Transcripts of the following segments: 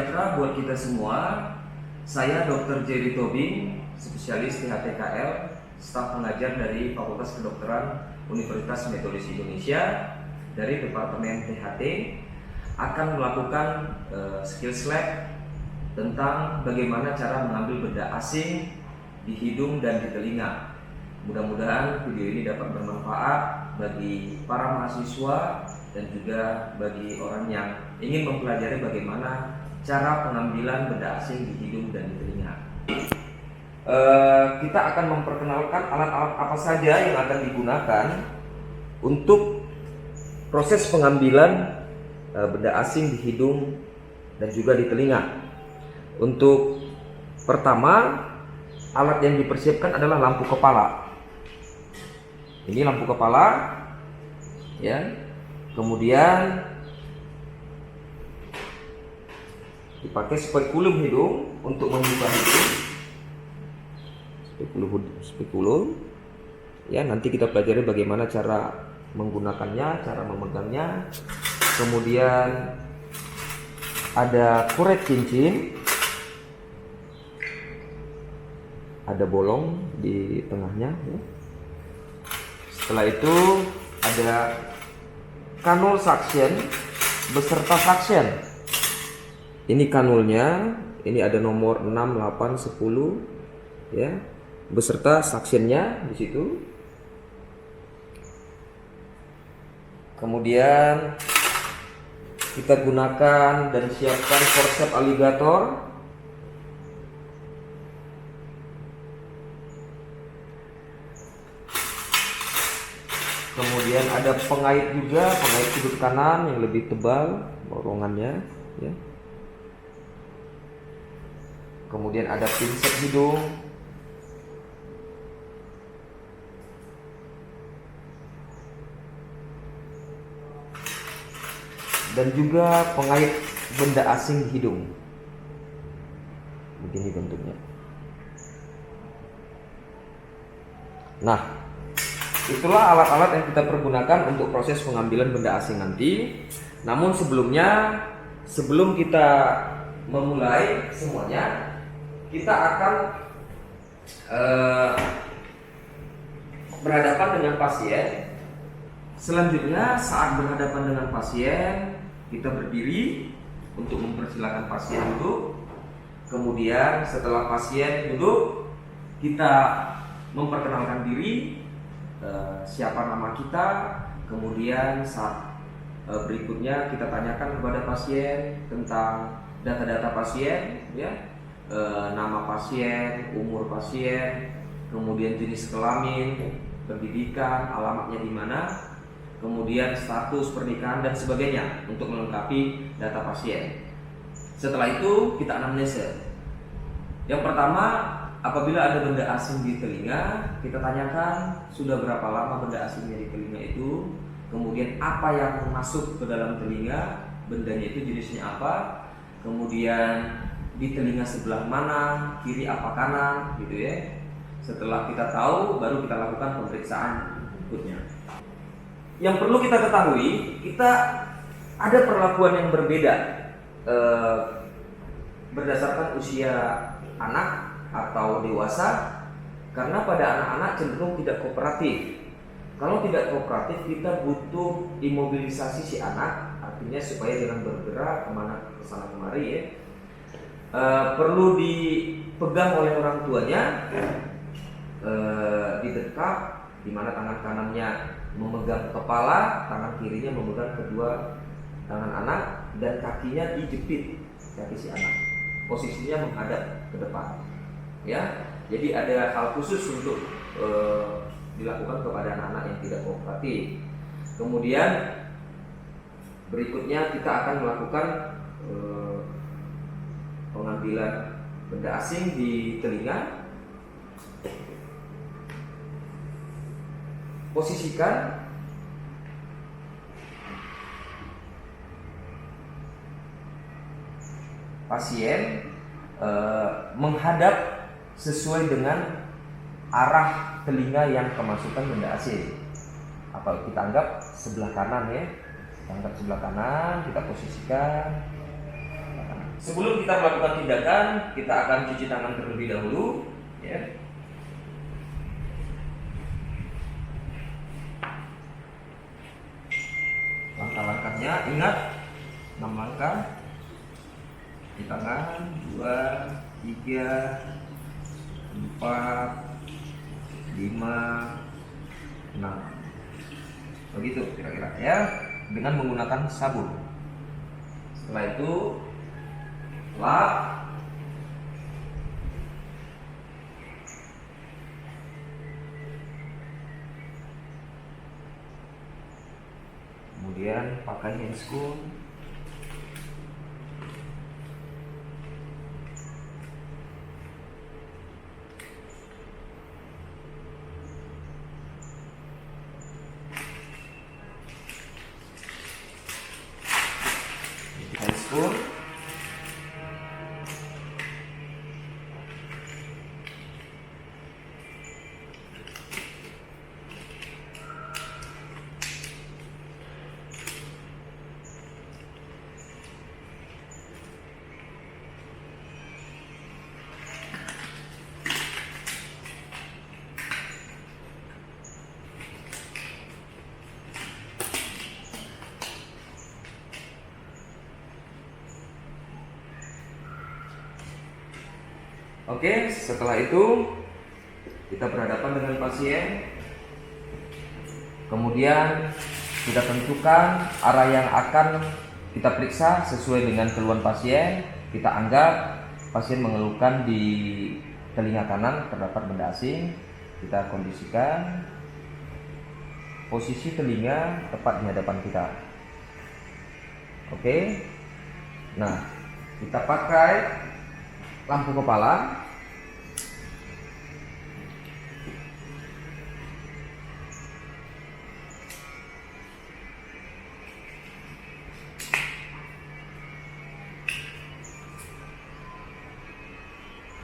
sejahtera buat kita semua. Saya Dr. Jerry Tobing, spesialis THT-KL, staf pengajar dari Fakultas Kedokteran Universitas Metodis Indonesia dari Departemen THT, akan melakukan skills lab tentang bagaimana cara mengambil benda asing di hidung dan di telinga. Mudah-mudahan video ini dapat bermanfaat bagi para mahasiswa dan juga bagi orang yang ingin mempelajari bagaimana cara pengambilan benda asing di hidung dan di telinga. Kita akan memperkenalkan alat-alat apa saja yang akan digunakan untuk proses pengambilan benda asing di hidung dan juga di telinga. Untuk pertama, alat yang dipersiapkan adalah lampu kepala. Ini lampu kepala, ya. Kemudian dipakai spekulum hidung untuk membuka hidung. Spekulum. Ya, nanti kita pelajari bagaimana cara menggunakannya, cara memegangnya. Kemudian ada kuret cincin. Ada bolong di tengahnya, ya. Setelah itu ada kanul suction beserta suction. Ini kanulnya, ini ada nomor 6, 8, 10, ya, beserta suctionnya di situ. Kemudian kita gunakan dan siapkan forceps alligator. Kemudian ada pengait juga, pengait sudut kanan yang lebih tebal borongannya, ya. Kemudian ada pinset hidung. Dan juga pengait benda asing di hidung. Begini bentuknya. Nah, itulah alat-alat yang kita pergunakan untuk proses pengambilan benda asing nanti. Namun sebelum kita memulai semuanya, kita akan berhadapan dengan pasien. Selanjutnya, saat berhadapan dengan pasien, kita berdiri untuk mempersilahkan pasien duduk. Kemudian setelah pasien duduk, kita memperkenalkan diri. Siapa nama kita, kemudian saat berikutnya kita tanyakan kepada pasien tentang data-data pasien, ya, nama pasien, umur pasien, kemudian jenis kelamin, pendidikan, alamatnya di mana, kemudian status pernikahan dan sebagainya untuk melengkapi data pasien. Setelah itu kita anamnesa. Yang pertama, apabila ada benda asing di telinga, kita tanyakan sudah berapa lama benda asingnya di telinga itu, kemudian apa yang masuk ke dalam telinga, bendanya itu jenisnya apa, kemudian di telinga sebelah mana, kiri apa kanan, gitu ya. Setelah kita tahu, baru kita lakukan pemeriksaan berikutnya. Yang perlu kita ketahui, kita ada perlakuan yang berbeda berdasarkan usia anak atau dewasa, karena pada anak-anak cenderung tidak kooperatif. Kalau tidak kooperatif, kita butuh imobilisasi si anak, artinya supaya jangan bergerak kemana kesana kemari, ya. Perlu dipegang oleh orang tuanya, didekap, di mana tangan kanannya memegang kepala, tangan kirinya memegang kedua tangan anak, dan kakinya dijepit kaki si anak, posisinya menghadap ke depan. Ya, jadi ada hal khusus untuk dilakukan kepada anak-anak yang tidak kooperatif. Kemudian berikutnya kita akan melakukan pengambilan benda asing di telinga. Posisikan pasien menghadap sesuai dengan arah telinga yang kemasukan benda asing. Apa kita anggap sebelah kanan, ya. Kita anggap sebelah kanan, kita posisikan. sebelum kita melakukan tindakan, kita akan cuci tangan terlebih dahulu, ya. Langkah-langkahnya ingat 6 langkah. Di tangan 2, 3, 4, 5, 6. Begitu kira-kira ya, dengan menggunakan sabun. Setelah itu lap. Kemudian pakai handscoon. Handscoon. Oke, setelah itu kita berhadapan dengan pasien. Kemudian kita tentukan arah yang akan kita periksa sesuai dengan keluhan pasien. Kita anggap pasien mengeluhkan di telinga kanan terdapat benda asing. Kita kondisikan posisi telinga tepat di hadapan kita. Oke. Nah, kita pakai lampu kepala.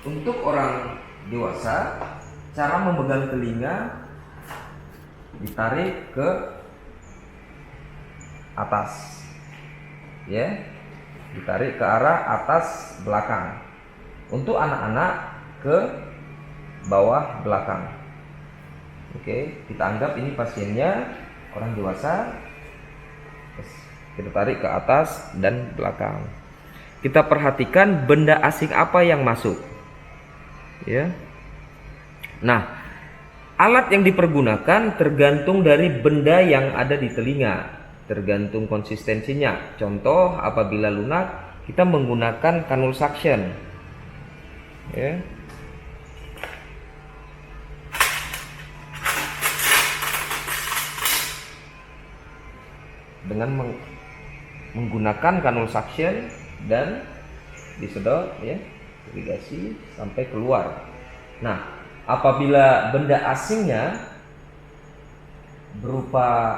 Untuk orang dewasa, cara memegang telinga ditarik ke atas, ya, ditarik ke arah atas belakang. Untuk anak-anak ke bawah belakang. Oke, kita anggap ini pasiennya orang dewasa. Kita tarik ke atas dan belakang. Kita perhatikan benda asing apa yang masuk. Ya. Nah, alat yang dipergunakan tergantung dari benda yang ada di telinga, tergantung konsistensinya. Contoh, apabila lunak, kita menggunakan canul suction. Ya. Dengan menggunakan canul suction dan disedot, ya, irigasi sampai keluar. Nah, apabila benda asingnya berupa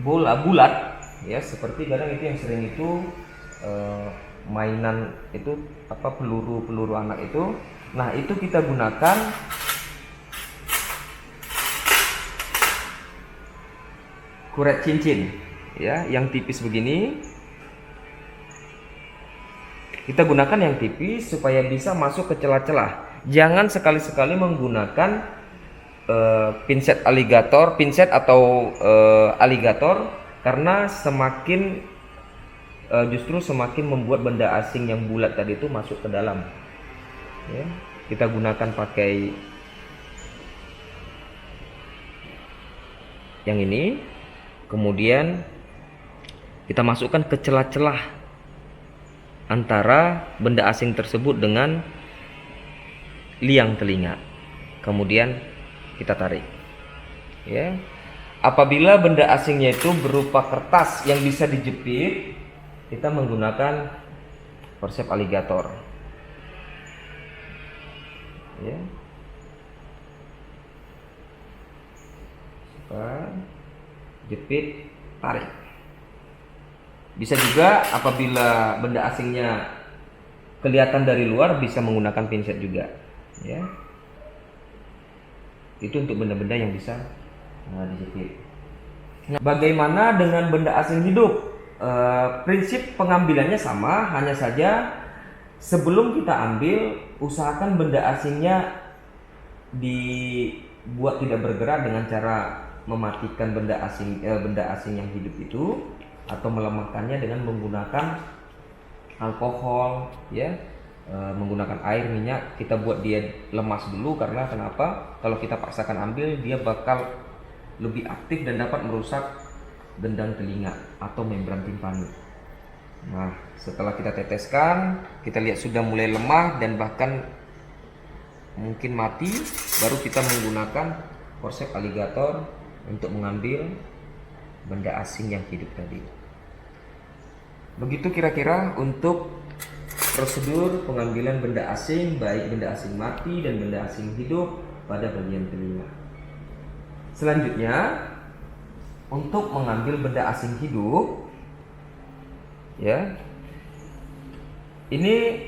bola bulat, ya, seperti kadang itu yang sering itu mainan itu apa, peluru anak itu. Nah, itu kita gunakan kuret cincin, ya, yang tipis begini. Kita gunakan yang tipis supaya bisa masuk ke celah-celah. Jangan sekali-sekali menggunakan pinset atau aligator, karena justru semakin membuat benda asing yang bulat tadi itu masuk ke dalam. Ya, kita gunakan pakai yang ini. Kemudian kita masukkan ke celah-celah antara benda asing tersebut dengan liang telinga. Kemudian kita tarik. Ya. Apabila benda asingnya itu berupa kertas yang bisa dijepit, kita menggunakan forceps aligator. Ya. Jepit, tarik. Bisa juga apabila benda asingnya kelihatan dari luar, bisa menggunakan pinset juga, ya. Itu untuk benda-benda yang bisa dijepit. Nah, bagaimana dengan benda asing hidup? Prinsip pengambilannya sama, hanya saja sebelum kita ambil, usahakan benda asingnya dibuat tidak bergerak dengan cara mematikan benda asing yang hidup itu, atau melemahkannya dengan menggunakan alkohol, ya, menggunakan air, minyak. Kita buat dia lemas dulu, karena kenapa? Kalau kita paksakan ambil, dia bakal lebih aktif dan dapat merusak gendang telinga atau membran timpani. Nah, setelah kita teteskan, kita lihat sudah mulai lemah dan bahkan mungkin mati, baru kita menggunakan forceps alligator untuk mengambil benda asing yang hidup tadi. Begitu kira-kira untuk prosedur pengambilan benda asing, baik benda asing mati dan benda asing hidup pada bagian telinga. Selanjutnya, untuk mengambil benda asing hidup, ya, ini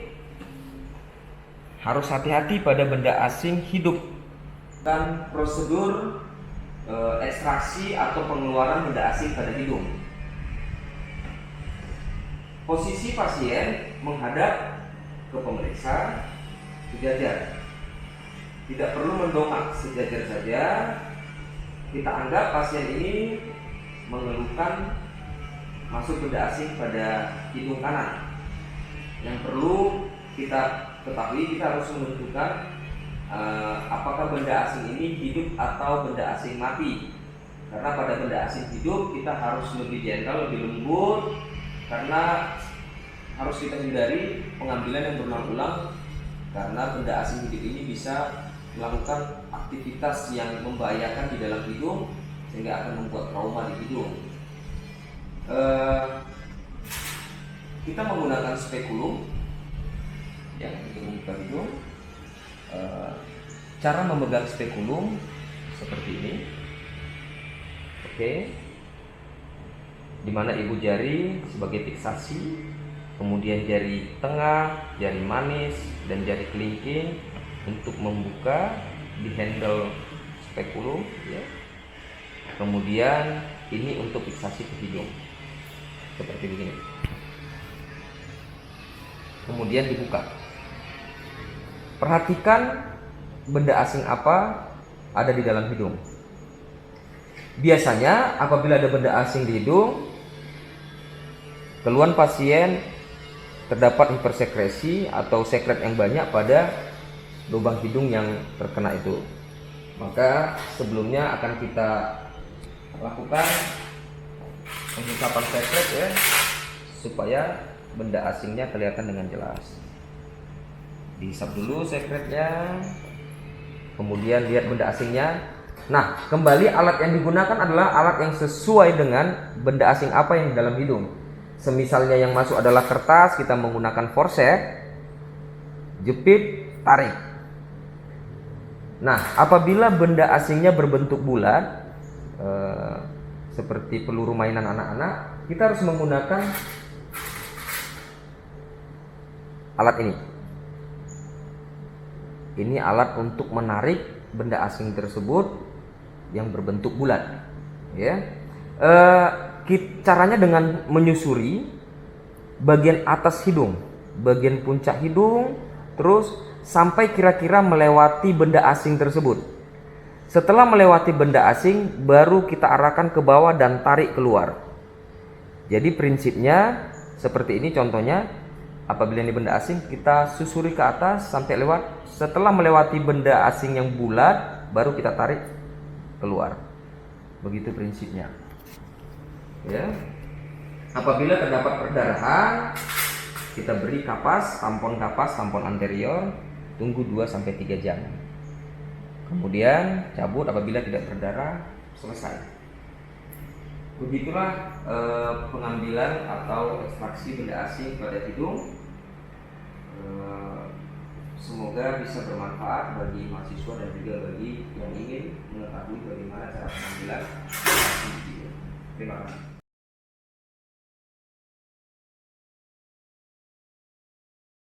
harus hati-hati pada benda asing hidup. Dan prosedur ekstraksi atau pengeluaran benda asing pada hidung. Posisi pasien menghadap ke pemeriksa sejajar. Tidak perlu mendongak, sejajar saja. Kita anggap pasien ini mengeluhkan masuk benda asing pada hidung kanan. Yang perlu kita ketahui, kita harus menentukan apakah benda asing ini hidup atau benda asing mati. Karena pada benda asing hidup kita harus lebih gentle, lebih lembut, karena harus kita hindari pengambilan yang berulang-ulang, karena benda asing hidup ini bisa melakukan aktivitas yang membahayakan di dalam hidung sehingga akan membuat trauma di hidung. Kita menggunakan spekulum ya untuk membuka hidung. Cara memegang spekulum seperti ini. Oke. Dimana ibu jari sebagai fiksasi, kemudian jari tengah, jari manis, dan jari kelingking untuk membuka di handle spekulum, ya. Kemudian ini untuk fiksasi ke hidung seperti begini. Kemudian dibuka. Perhatikan benda asing apa ada di dalam hidung. Biasanya apabila ada benda asing di hidung, keluhan pasien terdapat hipersekresi atau sekret yang banyak pada lubang hidung yang terkena itu. Maka sebelumnya akan kita lakukan penghisapan sekret, ya, supaya benda asingnya kelihatan dengan jelas. Dihisap dulu sekretnya, kemudian lihat benda asingnya. Nah, kembali alat yang digunakan adalah alat yang sesuai dengan benda asing apa yang di dalam hidung. Semisalnya yang masuk adalah kertas, kita menggunakan forceps, jepit, tarik. Nah, apabila benda asingnya berbentuk bulat, seperti peluru mainan anak-anak, kita harus menggunakan alat ini. Ini alat untuk menarik benda asing tersebut yang berbentuk bulat, ya. Caranya dengan menyusuri bagian atas hidung, bagian puncak hidung, terus sampai kira-kira melewati benda asing tersebut. Setelah melewati benda asing, baru kita arahkan ke bawah dan tarik keluar. Jadi prinsipnya seperti ini contohnya. Apabila ini benda asing, kita susuri ke atas sampai lewat. Setelah melewati benda asing yang bulat, baru kita tarik keluar. Begitu prinsipnya. Ya. Apabila terdapat perdarahan, kita beri kapas, tampon anterior, tunggu 2-3 jam. Kemudian cabut apabila tidak berdarah, selesai. Begitulah pengambilan atau ekstraksi benda asing pada hidung. Semoga bisa bermanfaat bagi mahasiswa dan juga bagi yang ingin mengetahui bagaimana cara pengambilan benda asing di hidung. Terima kasih.